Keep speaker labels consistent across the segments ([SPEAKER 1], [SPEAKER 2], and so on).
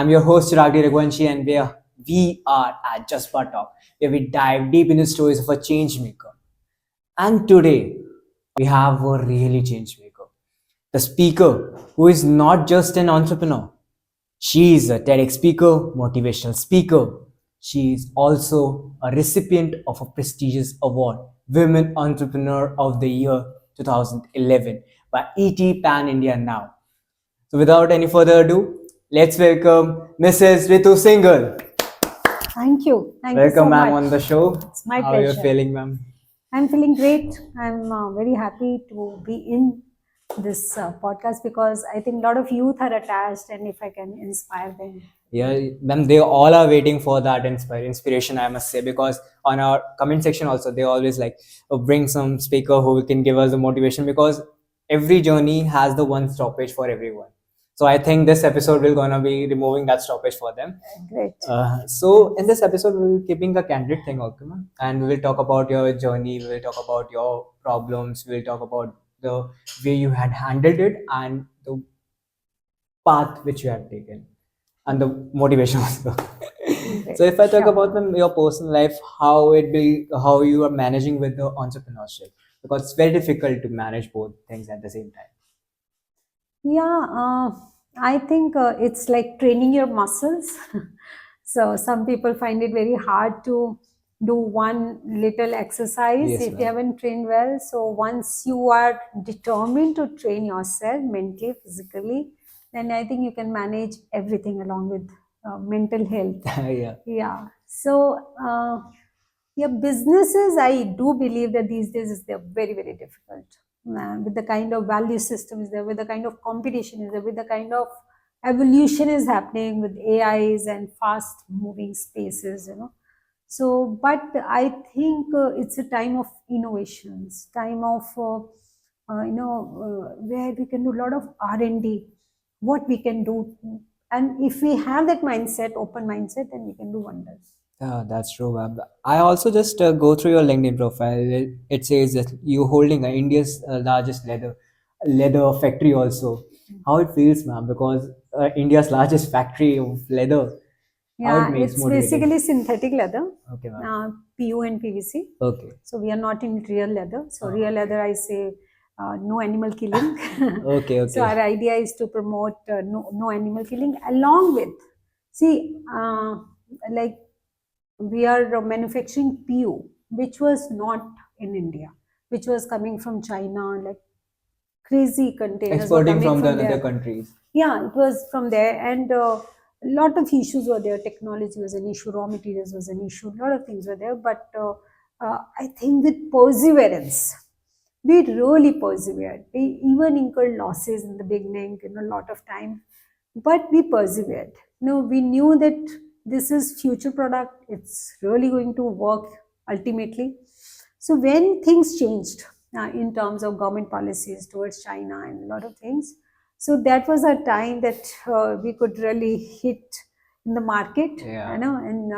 [SPEAKER 1] I'm your host Raghi Raghuvanshi, and we are at Jazba Talk, where we dive deep into stories of a change maker. And today we have a really change maker, the speaker who is not just an entrepreneur. She is a TEDx speaker, motivational speaker. She is also a recipient of a prestigious award, Women Entrepreneur of the Year 2011 by ET Pan India Now. So without any further ado, let's welcome Mrs. Ritu Singhal.
[SPEAKER 2] Thank you. Thank you
[SPEAKER 1] Welcome,
[SPEAKER 2] so
[SPEAKER 1] ma'am,
[SPEAKER 2] much.
[SPEAKER 1] on the show.
[SPEAKER 2] It's my
[SPEAKER 1] How are you
[SPEAKER 2] pleasure.
[SPEAKER 1] feeling, ma'am?
[SPEAKER 2] I'm feeling great. I'm very happy to be in this podcast because I think a lot of youth are attached, and if I can inspire them.
[SPEAKER 1] Yeah, ma'am, they all are waiting for that inspiration, I must say, because on our comment section also, they always like bring some speaker who can give us the motivation, because every journey has the one stoppage for everyone. So I think this episode will gonna be removing that stoppage for them.
[SPEAKER 2] Great.
[SPEAKER 1] So in this episode, we will be keeping a candid thing, okay, ma'am? And we will talk about your journey. We will talk about your problems. We will talk about the way you had handled it and the path which you had taken and the motivation also. So if I talk about your personal life, how you are managing with the entrepreneurship, because it's very difficult to manage both things at the same time.
[SPEAKER 2] Yeah, I think it's like training your muscles. So some people find it very hard to do one little exercise
[SPEAKER 1] Yes,
[SPEAKER 2] if you
[SPEAKER 1] ma'am.
[SPEAKER 2] haven't trained well. So once you are determined to train yourself mentally, physically, then I think you can manage everything along with mental health.
[SPEAKER 1] Yeah.
[SPEAKER 2] Yeah. So yeah, businesses, I do believe that these days they're very, very difficult. With the kind of value system is there, with the kind of competition is there, with the kind of evolution is happening with AIs and fast moving spaces, So, but I think it's a time of innovations, time of, where we can do a lot of R&D, what we can do. And if we have that mindset, open mindset, then we can do wonders.
[SPEAKER 1] Yeah, that's true, ma'am. I also just go through your LinkedIn profile. It says that you're holding India's largest leather factory also. How it feels, ma'am? Because India's largest factory of leather. How it
[SPEAKER 2] Yeah,
[SPEAKER 1] makes
[SPEAKER 2] it's
[SPEAKER 1] motivating.
[SPEAKER 2] basically synthetic leather,
[SPEAKER 1] Okay, ma'am.
[SPEAKER 2] PU and PVC.
[SPEAKER 1] Okay.
[SPEAKER 2] So we are not in real leather. So
[SPEAKER 1] Oh,
[SPEAKER 2] real leather, I say no animal killing.
[SPEAKER 1] Okay,
[SPEAKER 2] So our
[SPEAKER 1] okay.
[SPEAKER 2] idea is to promote no animal killing along with, see, like we are manufacturing PU, which was not in India, which was coming from China, like crazy containers were
[SPEAKER 1] Exporting
[SPEAKER 2] coming
[SPEAKER 1] from the
[SPEAKER 2] from
[SPEAKER 1] other
[SPEAKER 2] there.
[SPEAKER 1] countries.
[SPEAKER 2] Yeah, it was from there, and a lot of issues were there. Technology was an issue, raw materials was an issue, a lot of things were there. But I think with perseverance, we really persevered. We even incurred losses in the beginning, a lot of time, but we persevered. We knew that this is future product. It's really going to work ultimately. So when things changed in terms of government policies towards China and a lot of things, so that was a time that we could really hit in the market,
[SPEAKER 1] Yeah.
[SPEAKER 2] and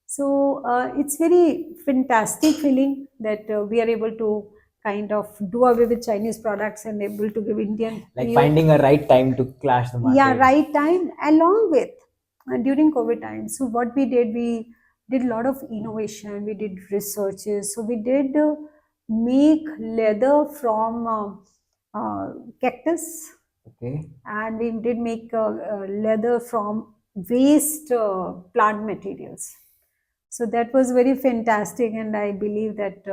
[SPEAKER 2] so it's very fantastic feeling that we are able to kind of do away with Chinese products and able to give Indian
[SPEAKER 1] Like finding a right time to clash the market.
[SPEAKER 2] yeah, right time along with during COVID time. So what we did a lot of innovation, we did researches. So we did make leather from cactus,
[SPEAKER 1] Okay.
[SPEAKER 2] and we did make leather from waste plant materials. So that was very fantastic, and I believe that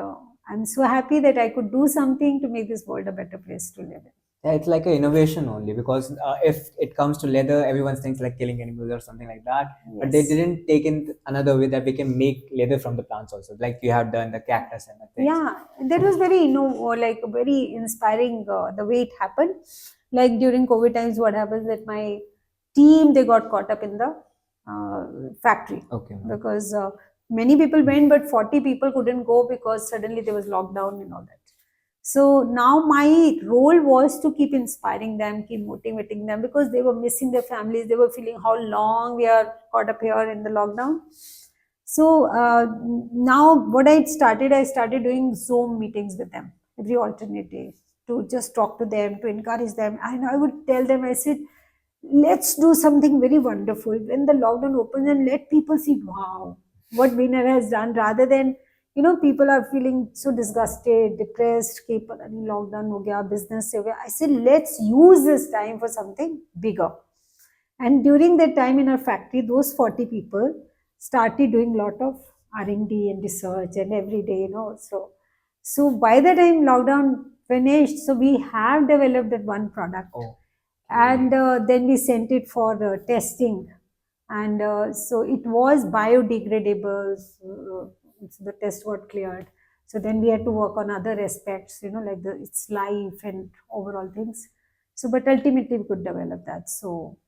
[SPEAKER 2] I'm so happy that I could do something to make this world a better place to live in.
[SPEAKER 1] Yeah, it's like an innovation only, because if it comes to leather, everyone thinks like killing animals or something like that. But they
[SPEAKER 2] Yes.
[SPEAKER 1] didn't take in another way that we can make leather from the plants also, like you have done the cactus and the things.
[SPEAKER 2] Yeah, that was very like very inspiring the way it happened. Like during COVID times, what happens that my team, they got caught up in the factory.
[SPEAKER 1] Okay, ma'am.
[SPEAKER 2] Because many people went, but 40 people couldn't go because suddenly there was lockdown and all that. So now my role was to keep inspiring them, keep motivating them, because they were missing their families. They were feeling how long we are caught up here in the lockdown. So now what I started doing Zoom meetings with them every alternate day to just talk to them, to encourage them. And I would tell them, I said, let's do something very wonderful when the lockdown opens and let people see, wow, what winner has done, rather than, people are feeling so disgusted, depressed, कि पता नहीं lockdown हो गया, business से हो गया. I said, let's use this time for something bigger. And during that time in our factory, those 40 people started doing a lot of R&D and research and every day, So by the time lockdown finished, so we have developed that one product.
[SPEAKER 1] Oh,
[SPEAKER 2] And then we sent it for testing. And so it was biodegradable. So the test got cleared. So then we had to work on other aspects, like its life and overall things. So, but ultimately we could develop that. So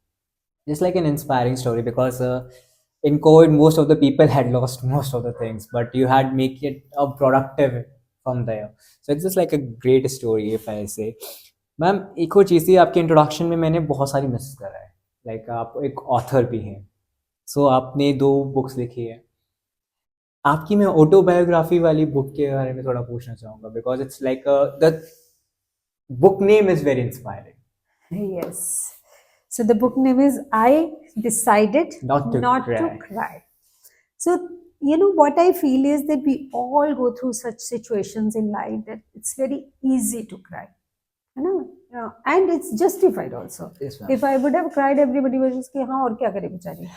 [SPEAKER 1] it's like an inspiring story because in COVID, most of the people had lost most of the things, but you had make it a productive from there. So it's just like a great story, if I say. Ma'am एक और चीज़ थी आपके introduction में मैंने बहुत सारी miss करा है लाइक आप एक ऑथर भी हैं सो आपने 2 बुक्स लिखी है आपकी मैं ऑटोबायोग्राफी वाली बुक के बारे में थोड़ा पूछना चाहूँगा because it's like the book name is very inspiring
[SPEAKER 2] yes. So the book name is I Decided
[SPEAKER 1] Not to
[SPEAKER 2] Not to
[SPEAKER 1] Cry.
[SPEAKER 2] Cry. So, what I feel is that we all go through such situations in life that it's very easy to cry. And it's justified also.
[SPEAKER 1] Yes, ma'am.
[SPEAKER 2] If I would have cried, everybody would just say, हाँ और क्या करे बेचारी,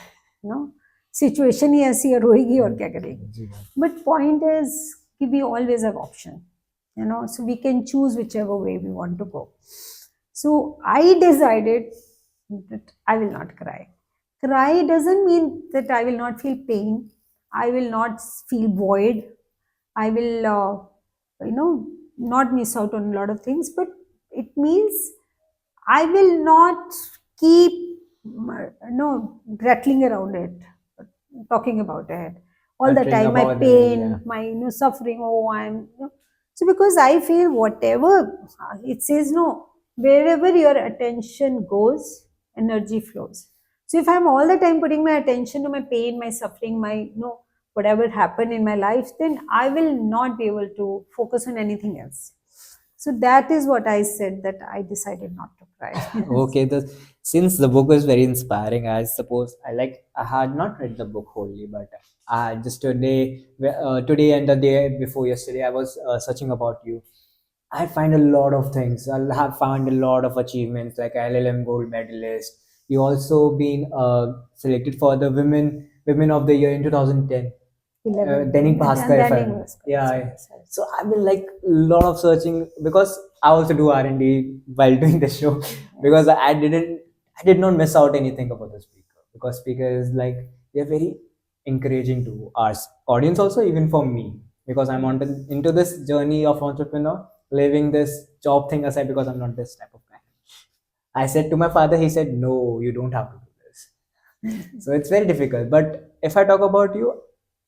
[SPEAKER 2] situation ही ऐसी है, रोएगी और क्या करेगी.
[SPEAKER 1] जी मैम
[SPEAKER 2] But point is कि we always have option, so we can choose whichever way we want to go. So I decided that I will not cry. Cry doesn't mean that I will not feel pain. I will not feel void. I will, not miss out on a lot of things, but it means I will not keep, rattling around it, talking about it all the
[SPEAKER 1] Uttering
[SPEAKER 2] time. My
[SPEAKER 1] about the
[SPEAKER 2] pain,
[SPEAKER 1] yeah.
[SPEAKER 2] my suffering. Oh, so because I feel whatever it says, no, wherever your attention goes, energy flows. So if I'm all the time putting my attention to my pain, my suffering, my whatever happened in my life, then I will not be able to focus on anything else. So that is what I said, that I decided not to cry.
[SPEAKER 1] Okay, since the book was very inspiring, I suppose I had not read the book wholly, but just today and the day before yesterday, I was searching about you. I find a lot of things. I have found a lot of achievements, like LLM gold medalist. You also been selected for the Women of the Year in 2010.
[SPEAKER 2] 11.
[SPEAKER 1] Dainik Bhaskar if
[SPEAKER 2] Dainik
[SPEAKER 1] I'm
[SPEAKER 2] Bhaskar,
[SPEAKER 1] yeah
[SPEAKER 2] yes, yes.
[SPEAKER 1] so I've been like a lot of searching because I also do R&D while doing the show because I did not miss out anything about the speaker because speaker is like they're very encouraging to our audience also even for me because I'm into this journey of entrepreneur leaving this job thing aside because I'm not this type of guy. I said to my father, he said no, you don't have to do this. So it's very difficult, but if I talk about you,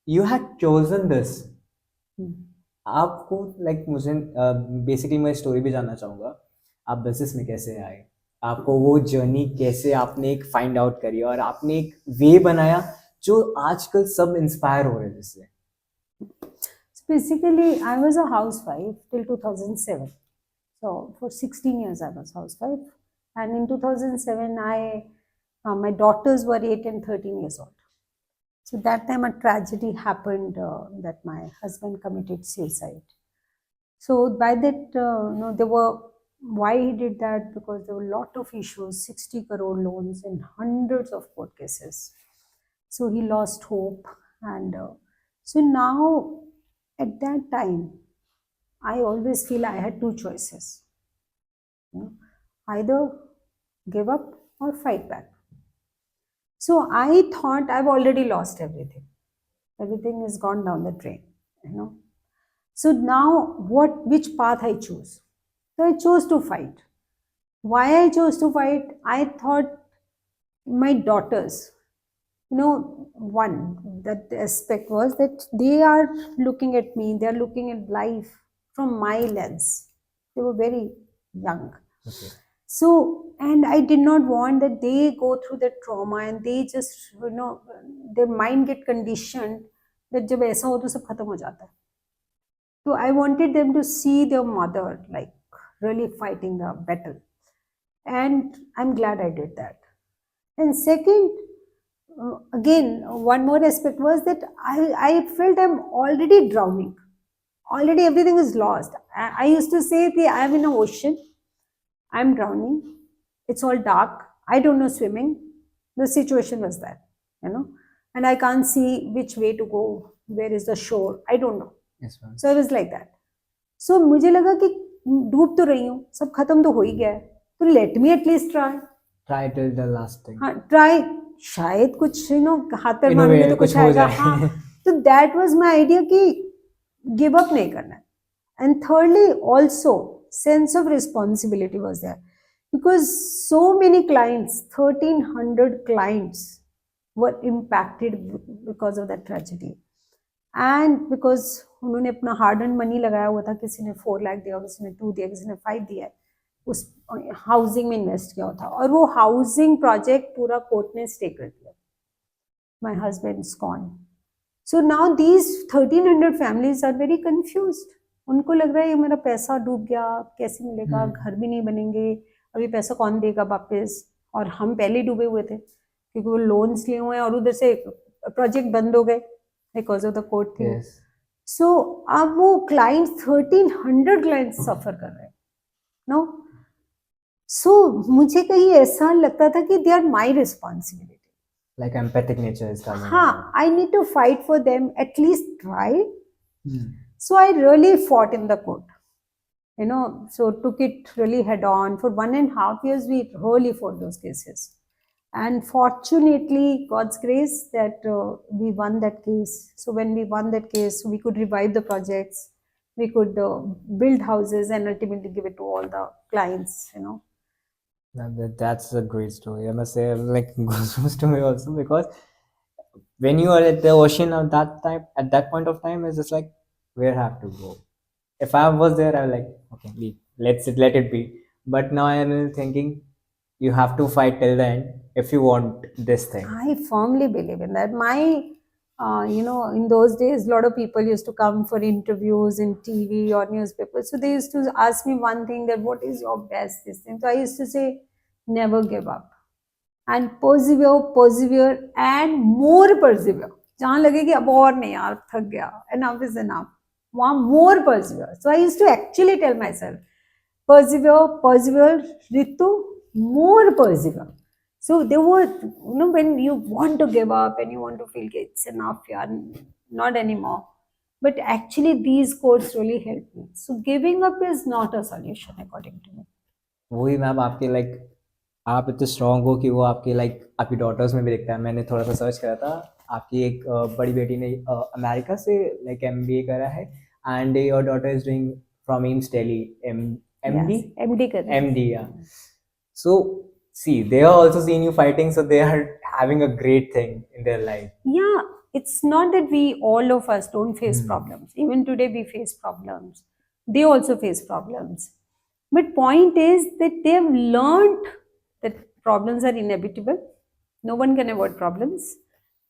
[SPEAKER 1] you had chosen this. आपको like मुझे basically मैं story भी जानना चाहूँगा आप business में कैसे आए आपको वो जर्नी कैसे आपने एक फाइंड आउट करी और आपने एक वे बनाया जो आजकल सब इंस्पायर हो रहे हैं जिससे
[SPEAKER 2] So basically, I was a housewife till 2007. So for 16 years, I was housewife. And in 2007, my daughters were 8 and 13 years old. So that time a tragedy happened that my husband committed suicide. So by that, there were, why he did that? Because there were a lot of issues, 60 crore loans and hundreds of court cases. So he lost hope. And so now, at that time, I always feel I had two choices. Either give up or fight back. So I thought I've already lost everything. Everything has gone down the drain. So now which path I choose? So I chose to fight. Why I chose to fight? I thought my daughters, that aspect was that they are looking at me, they are looking at life from my lens. They were very young.
[SPEAKER 1] Okay.
[SPEAKER 2] So, and I did not want that they go through the trauma and they just, their mind get conditioned that जब ऐसा हो तो सब खत्म हो जाता है. So I wanted them to see their mother like really fighting the battle. And I'm glad I did that. And second, again, one more aspect was that I felt I'm already drowning. Already everything is lost. I used to say, that I'm in an ocean, I'm drowning, it's all dark, I don't know swimming. The situation was that, you know, and I can't see which way to go, where is the shore, I don't know.
[SPEAKER 1] Yes, ma'am.
[SPEAKER 2] So I was like that. So मुझे लगा कि डूब तो रही हूँ, सब खत्म तो हो ही गया है, तो let me at least try.
[SPEAKER 1] Try till the last thing.
[SPEAKER 2] हाँ ट्राई, शायद कुछ हाथ पैर
[SPEAKER 1] In a
[SPEAKER 2] मारूंगी
[SPEAKER 1] way,
[SPEAKER 2] तो
[SPEAKER 1] कुछ
[SPEAKER 2] कुछ
[SPEAKER 1] हो
[SPEAKER 2] आएगा.
[SPEAKER 1] जाए.
[SPEAKER 2] हाँ, तो दैट वाज माय आइडिया कि गिव अप नहीं करना है. And thirdly, also sense of responsibility was there, because so many clients, 1,300 clients, were impacted because of that tragedy. And because उन्होंने अपना हार्ड एंड मनी लगाया हुआ था, किसी ने 4 लाख दिया, किसी ने 2 दिया, किसी ने 5 दिया, उस हाउसिंग में इन्वेस्ट किया था, और वो हाउसिंग प्रोजेक्ट पूरा कोर्ट ने स्टे कर दिया. My husband is gone. So now these 1,300 families are very confused. उनको लग रहा है ये मेरा पैसा डूब गया, कैसे मिलेगा, घर भी नहीं बनेंगे, अभी पैसा कौन देगा वापस. और हम पहले डूबे हुए थे क्योंकि वो लोन्स लिए हुए हैं, और उधर से प्रोजेक्ट बंद हो गए because of the court thing.
[SPEAKER 1] Yes.
[SPEAKER 2] सो अब वो क्लाइंट्स 1,300 क्लाइंट्स सफर कर रहे हैं. नो, सो मुझे कहीं ऐसा लगता था कि they are my responsibility.
[SPEAKER 1] Like empathic nature is coming.
[SPEAKER 2] हाँ, I need to fight for them, at least try.
[SPEAKER 1] Hmm.
[SPEAKER 2] So I really fought in the court, so took it really head on. For 1.5 years, we really fought those cases. And fortunately, God's grace, that we won that case. So when we won that case, we could revive the projects, we could build houses and ultimately give it to all the clients.
[SPEAKER 1] That's a great story. I must say, like goosebumps to me also, because when you are at the ocean at that time, at that point of time, it's just like, where have to go? If I was there, I was like, okay, let it be. But now I am thinking, you have to fight till the end if you want this thing.
[SPEAKER 2] I firmly believe in that. In those days, a lot of people used to come for interviews in TV or newspapers. So they used to ask me one thing, that what is your best this thing? So I used to say, never give up. And persevere and more persevere. जहाँ लगे कि अब और नहीं यार, थक गया, enough is enough, वहाँ more persevere. So I used to actually tell myself, persevere, Ritu, more persevere. So there were, when you want to give up and you want to feel it's enough, yeah, not anymore. But actually, these quotes really helped me. So giving up is not a solution, according to me.
[SPEAKER 1] वही ma'am, आपके like आप इतने strong हो कि वो आपके like आपकी daughters में भी दिखता है. मैंने थोड़ा सा सर्च करा था, आपकी एक बड़ी बेटी ने अमेरिका से लाइक MBA करा है, and your daughter is doing from AIIMS Delhi MD.
[SPEAKER 2] Yes, MD कर रही है.
[SPEAKER 1] MD, yeah. So see, they are also seeing you fighting, so they are having a great thing in their life.
[SPEAKER 2] Yeah, it's not that all of us don't face problems. Even today we face problems. They also face problems. But point is that they have learned that problems are inevitable. No one can avoid problems.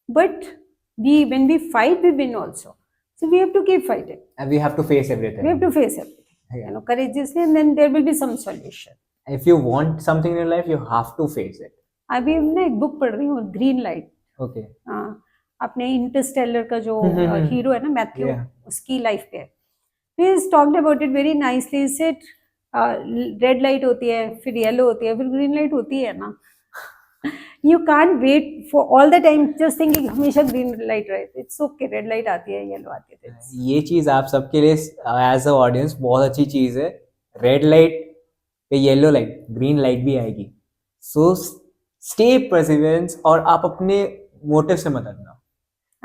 [SPEAKER 2] But when we fight, we win also. So we have to keep fighting.
[SPEAKER 1] And we have to face everything.
[SPEAKER 2] We have to face everything.
[SPEAKER 1] Yeah.
[SPEAKER 2] Courageously, and then there will be some solution.
[SPEAKER 1] If you want something in your life, you have to face it.
[SPEAKER 2] अभी मैं एक book पढ़ रही हूँ, green light.
[SPEAKER 1] Okay.
[SPEAKER 2] अपने Interstellar का जो hero है ना, मैथ्यू,
[SPEAKER 1] Yeah.
[SPEAKER 2] उसकी लाइफ पे. He has talked about it very nicely. He said, red light होती है, फिर येलो होती है, फिर ग्रीन लाइट होती है ना. You can't wait for all the time just thinking हमेशा ग्रीन लाइट रहे. It's okay, रेड लाइट आती है, येलो आती है.
[SPEAKER 1] ये चीज आप सबके लिए एज अ ऑडियंस बहुत अच्छी चीज है. रेड लाइट पे येलो लाइट, ग्रीन लाइट भी आएगी. सो स्टे परसिवियरेंस, और आप अपने मोटिव से मत हटना.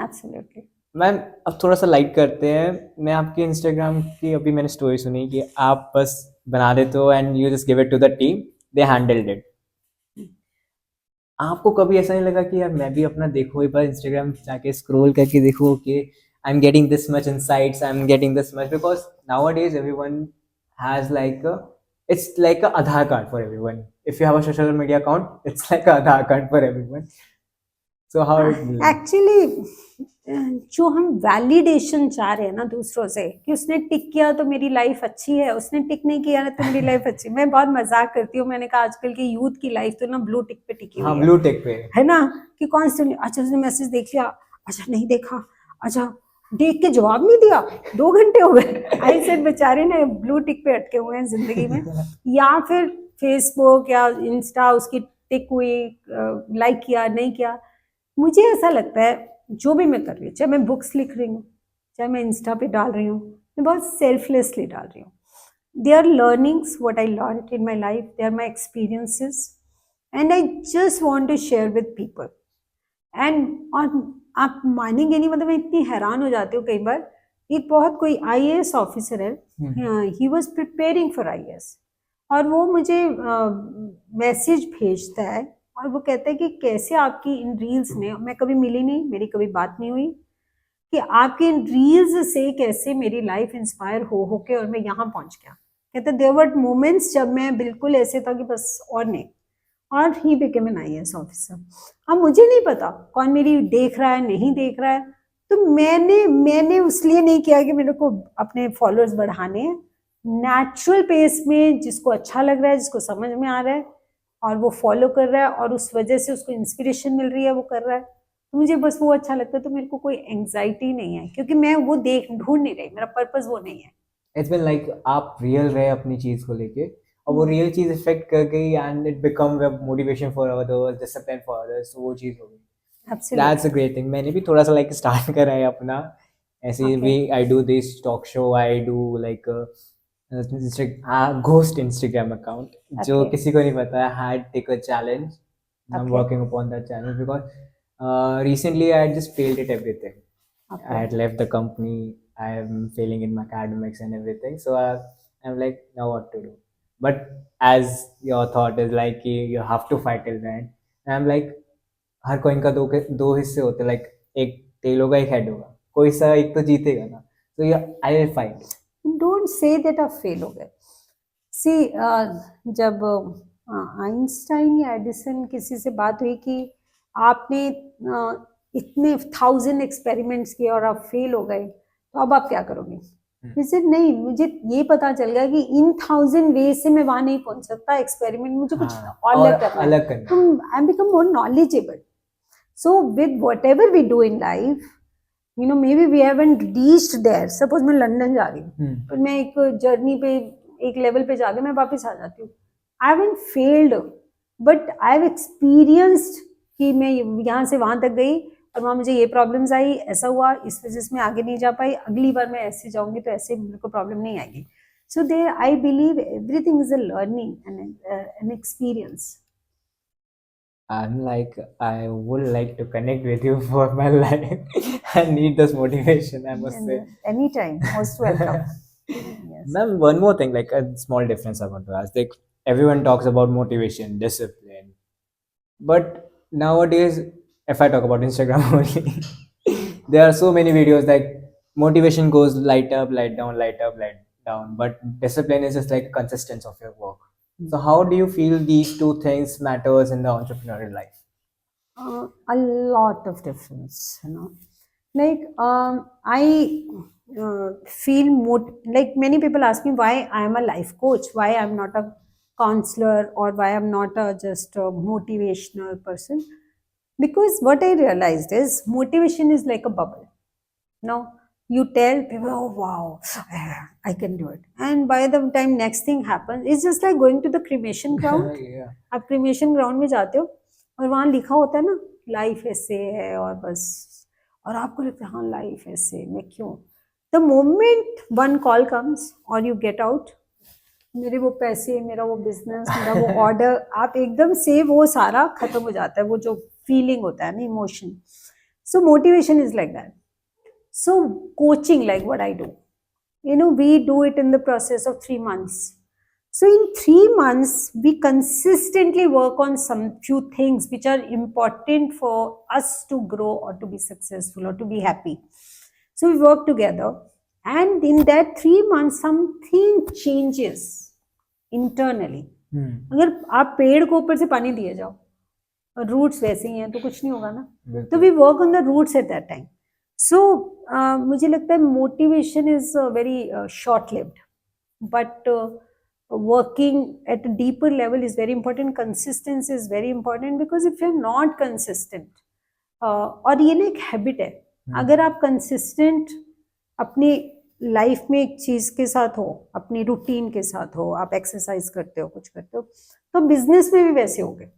[SPEAKER 2] Absolutely.
[SPEAKER 1] मैम अब थोड़ा सा लाइट करते हैं. मैं आपके इंस्टाग्राम की अभी मैंने स्टोरी सुनी कि आप बस बना देते हो and you just give it to the team, they handled it. आपको कभी ऐसा नहीं लगा कि यार मैं भी अपना देखो, एक बार इंस्टाग्राम जाके स्क्रॉल करके देखो कि I am getting this much insights, I am getting this much, because nowadays everyone has like it's like a Aadhaar card for everyone. If you have a social media account, it's like a Aadhaar card for everyone. So how it will?
[SPEAKER 2] Actually जो हम validation चाह रहे हैं ना दूसरों से कि उसने टिक किया तो मेरी लाइफ अच्छी है, उसने टिक नहीं किया तो मेरी लाइफ अच्छी। मैं बहुत मजाक करती हूँ, मैंने कहा आजकल की यूथ की लाइफ तो ना ब्लू टिक पे टिकी
[SPEAKER 1] हाँ,
[SPEAKER 2] हुई
[SPEAKER 1] ब्लू टिक पे
[SPEAKER 2] है ना, कि कॉन्स्टेंटली अच्छा उसने मैसेज देख लिया, अच्छा नहीं देखा, अच्छा देख के जवाब नहीं दिया, 2 घंटे हो गए। आई सेड बेचारे ने ब्लू टिक पे अटके हुए हैं जिंदगी में। या फिर फेसबुक या इंस्टा उसकी टिक हुई, लाइक किया नहीं किया। मुझे ऐसा लगता है जो भी मैं कर रही हूँ, चाहे मैं बुक्स लिख रही हूँ, चाहे मैं इंस्टा पे डाल रही हूँ, मैं बहुत सेल्फलेसली डाल रही हूँ। They are learnings what I learn in my life, they are my experiences and I just want to share with people. And और आप मानेंगे नहीं, मतलब मैं इतनी हैरान हो जाती हूँ कई बार। एक बहुत कोई आईएएस ऑफिसर है, he was preparing for IAS, और वो मुझे मैसेज भेजता है और वो कहता है कि कैसे आपकी इन रील्स ने, मैं कभी मिली नहीं, मेरी कभी बात नहीं हुई, कि आपके इन रील्स से कैसे मेरी लाइफ इंस्पायर हो के और मैं यहाँ पहुंच गया। कहते देयर वर मोमेंट्स जब मैं बिल्कुल ऐसे था कि बस और नहीं, और he became an IAS officer. अब मुझे नहीं पता कौन मेरी देख रहा है नहीं देख रहा है, तो मैंने उसलिए नहीं किया कि मेरे को अपने फॉलोअर्स बढ़ाने हैं। नेचुरल पेस में जिसको अच्छा लग रहा है, जिसको समझ में आ रहा है और वो फॉलो कर रहा है और उस वजह से उसको इंस्पिरेशन मिल रही है, वो कर रहा है, तो मुझे बस वो अच्छा लगता है। तो मेरे को कोई एंग्जाइटी नहीं है, क्योंकि मैं वो देख ढूंढ नहीं रही, मेरा पर्पस वो नहीं है।
[SPEAKER 1] इट्स बीन लाइक आप रियल रहे अपनी चीज को लेके, और वो रियल चीज इफेक्ट कर गई and it become motivation for others, discipline for others, तो वो चीज हो गई। That's a great thing. मैंने भी थोड़ा सा लाइक स्टार्ट करा है अपना ऐसे भी। I do this talk show, I do like ghost Instagram account, जो किसी को नहीं पता है। Had take a challenge, I am working upon that challenge because recently I had just failed at everything. I had left the company. I am failing in my academics and everything. So I'm like, now what to do? But as your thought is like you have to fight till the end. And I'm like, her coin का दो हिस्से होते, like एक tell होगा एक head होगा, कोई सा एक तो जीतेगा ना। तो ये I will fight.
[SPEAKER 2] Don't say that आप फेल हो गए। सी जब आइंस्टाइन या एडिसन किसी से बात हुई कि आपने इतने 1000 एक्सपेरिमेंट्स किए और आप फेल हो गए, तो अब आप क्या करोगे? जैसे नहीं, मुझे ये पता चल गया कि इन 1000 वे से मैं वहां नहीं पहुंच सकता, एक्सपेरिमेंट मुझे कुछ अलग करना है। तो I become more knowledgeable. So with whatever we do in life, you know, maybe we haven't reached there. Suppose मैं लंदन जा रही हूँ, पर मैं एक जर्नी पे एक लेवल पे जाके मैं वापस आ जाती हूँ। I haven't failed, but I have experienced कि मैं यहाँ से वहां तक गई और वहां मुझे ये प्रॉब्लम्स आई, ऐसा हुआ, इस वजह से मैं आगे नहीं जा पाई, अगली बार मैं ऐसे जाऊंगी तो ऐसे मेरे को प्रॉब्लम नहीं आएगी। So there I believe everything is a learning and an experience.
[SPEAKER 1] I'm like, I would like to connect with you for my life. I need this motivation, I must say.
[SPEAKER 2] Anytime, most welcome. Yes.
[SPEAKER 1] Ma'am, one more thing, like a small difference I want to ask. Like everyone talks about motivation, discipline, but nowadays, if I talk about Instagram only, there are so many videos like motivation goes light up, light down, light up, light down, but discipline is just like consistency of your work. So how do you feel these two things matters in the entrepreneurial life?
[SPEAKER 2] A lot of difference, you know. Like I feel like many people ask me why I am a life coach, why I'm not a counselor, or why I'm not just a motivational person. Because what I realized is motivation is like a bubble. Now you tell people, oh wow, I can do it, and by the time next thing happens, it's just like going to the cremation ground.
[SPEAKER 1] Yeah.
[SPEAKER 2] आप cremation ground में जाते हो और वहाँ लिखा होता है ना, लाइफ ऐसे है और बस, और आपको लगता है हाँ लाइफ ऐसे, मैं क्यों? The moment one call comes और यू गेट आउट, मेरे वो पैसे, मेरा वो बिजनेस, मेरा वो ऑर्डर, आप एकदम से वो सारा खत्म हो जाता है, वो जो फीलिंग होता है ना, emotion. So motivation is like that. So coaching, like what I do, you know, we do it in the process of 3 months. So in 3 months, we consistently work on some few things which are important for us to grow or to be successful or to be happy. So we work together, and in that 3 months, something changes internally. अगर आप पेड़ को ऊपर से पानी दिए जाओ, roots वैसे ही हैं तो कुछ नहीं होगा ना. तो
[SPEAKER 1] बिल्कुल.
[SPEAKER 2] We work on the roots at that time. So मुझे लगता है motivation is very short lived, but working at a deeper level is very important. Consistency is very important, because if you're not consistent, और ये ना एक habit है. अगर आप कंसिस्टेंट अपनी लाइफ में एक चीज के साथ हो, अपनी रूटीन के साथ हो, आप एक्सरसाइज करते हो, कुछ करते हो, तो बिजनेस में भी वैसे हो गए.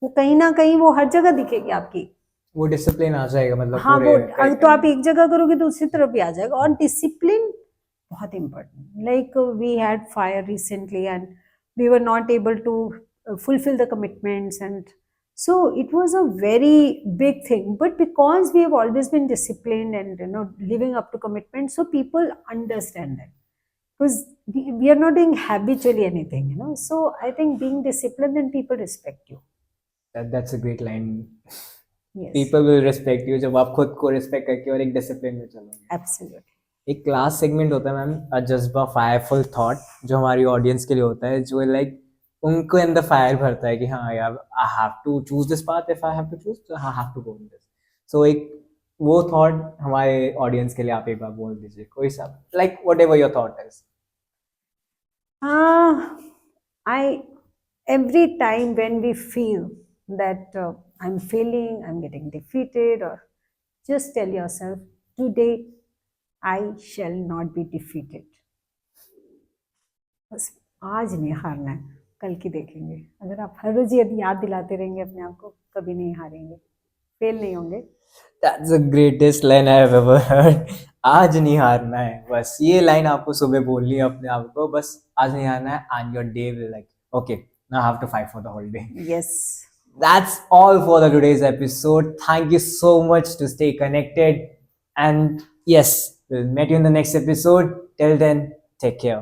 [SPEAKER 2] वो कहीं ना कहीं वो हर जगह दिखेगी आपकी.
[SPEAKER 1] वो डिसिप्लिन आ जाएगा, मतलब
[SPEAKER 2] हाँ,
[SPEAKER 1] पूरे
[SPEAKER 2] वो तो आप एक जगह करोगे तो दूसरी तरफ भी आ जाएगा. और डिसिप्लिन बहुत important. Like we had fire recently and we were not able to fulfill the commitments, and so it was a very big thing, but because we have always been disciplined and living up to commitments, so people understand that, because we are not doing habitually anything, so I think being disciplined, and people respect you.
[SPEAKER 1] That's a great line.
[SPEAKER 2] Yes,
[SPEAKER 1] people will respect you जब आप खुद को respect करके और एक discipline में चलोगे.
[SPEAKER 2] absolutely.
[SPEAKER 1] एक क्लास सेगमेंट होता है मैम, जज्बा फायरफुल थॉट, जो हमारी ऑडियंस के लिए होता है, जो लाइक उनको अंदर फायर भरता है कि हाँ यार, I have to choose this path, if I have to choose, तो I have to go in this. So एक वो थॉट हमारे ऑडियंस के लिए आप एक बार बोल दीजिए, कोई सा, like what ever your thought is.
[SPEAKER 2] I every time when we feel that I'm failing, I'm getting defeated, or just tell yourself, today I shall not be defeated. बस आज नहीं हारना है, कल की देखेंगे. अगर आप हर रोज यदि याद दिलाते रहेंगे अपने आप को, कभी नहीं हारेंगे, फेल नहीं होंगे.
[SPEAKER 1] That's the greatest line I have ever heard. आज नहीं हारना है, बस ये लाइन आपको सुबह बोलनी है अपने आप को, बस आज नहीं हारना है, and your day will like okay, now I have to fight for the whole day.
[SPEAKER 2] Yes.
[SPEAKER 1] That's all for the today's episode. Thank you so much to stay connected. And yes, we'll meet you in the next episode. Till then, take care.